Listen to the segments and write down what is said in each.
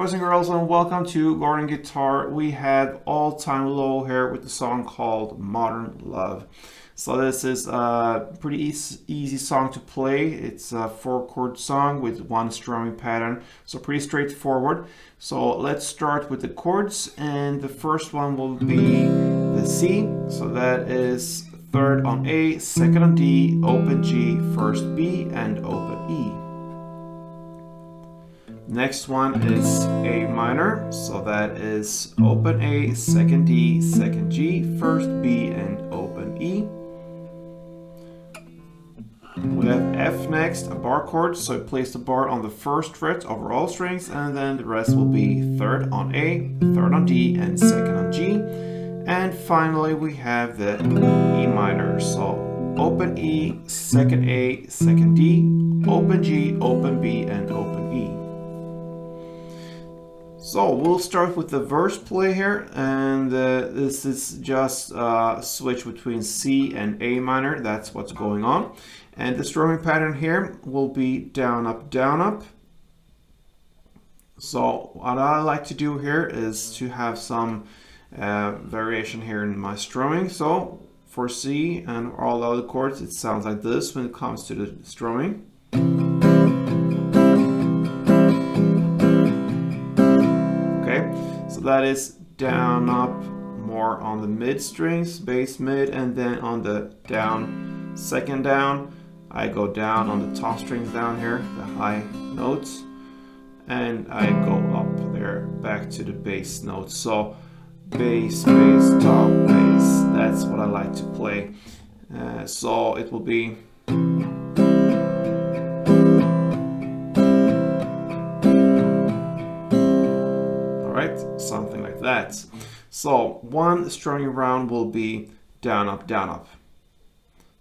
boys and girls, and welcome to Garden Guitar. We have All Time Low here with the song called Modern Love. So this is a pretty easy song to play. It's a 4-chord song with one strumming pattern, so pretty straightforward. So let's start with the chords, and the first one will be the C. So that is third on A, second on D, open G, first B, and open E. Next one is A minor, so that is open A, second D, second G, first B, and open E. We have F next, a bar chord, so place the bar on the first fret over all strings, and then the rest will be third on A, third on D, and second on G. And finally we have the E minor, so open E, second A, second D, open G, open B, and open E. So we'll start with the verse play here, and this is just a switch between C and A minor. That's what's going on. And the strumming pattern here will be down, up, down, up. So what I like to do here is to have some variation here in my strumming. So for C and all the other chords, it sounds like this when it comes to the strumming. So that is down, up, more on the mid strings, bass mid, and then on the down, second down, I go down on the top strings down here, the high notes, and I go up there, back to the bass notes. So bass, bass, top, bass, that's what I like to play. So it will be something like that. So one strumming round will be down, up, down, up.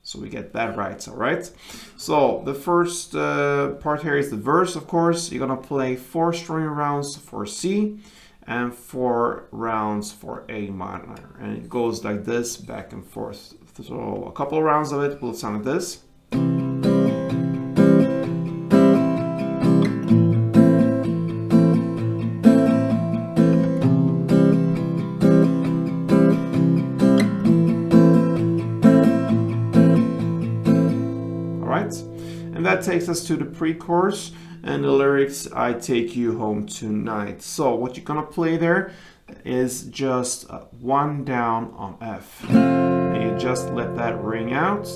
So we get that right, all right? So the first part here is the verse, of course. You're gonna play 4 strumming rounds for C and 4 rounds for A minor. And it goes like this, back and forth. So a couple of rounds of it will sound like this. And that takes us to the pre-chorus and the lyrics, I take you home tonight. So what you're gonna play there is just 1 down on F. And you just let that ring out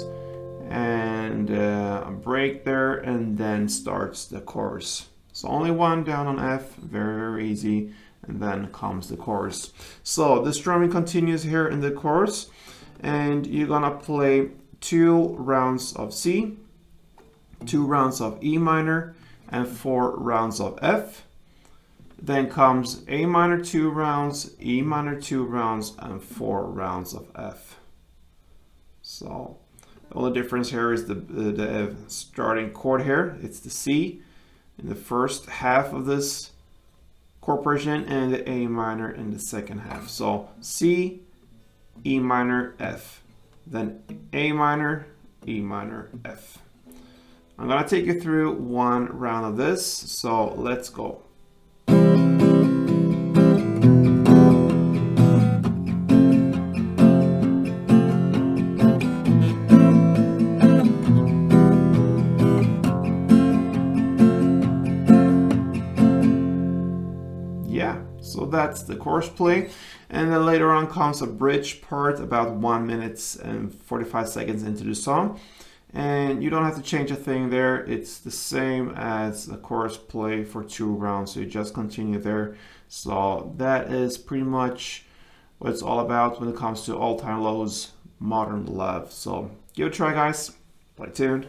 and a break there, and then starts the chorus. So only 1 down on F, very, very easy, and then comes the chorus. So the strumming continues here in the chorus, and you're gonna play 2 rounds of C, 2 rounds of E minor, and 4 rounds of F. Then comes A minor 2 rounds, E minor 2 rounds, and 4 rounds of F. So the only difference here is the starting chord here. It's the C in the first half of this chord progression and the A minor in the second half. So C, E minor, F. Then A minor, E minor, F. I'm gonna take you through 1 round of this, so let's go. Yeah, so that's the chorus play, and then later on comes a bridge part about 1 minute and 45 seconds into the song. And you don't have to change a thing there. It's the same as the chorus play for 2 rounds. So you just continue there. So that is pretty much what it's all about when it comes to All Time Low's Modern Love. So give it a try, guys. Play tuned.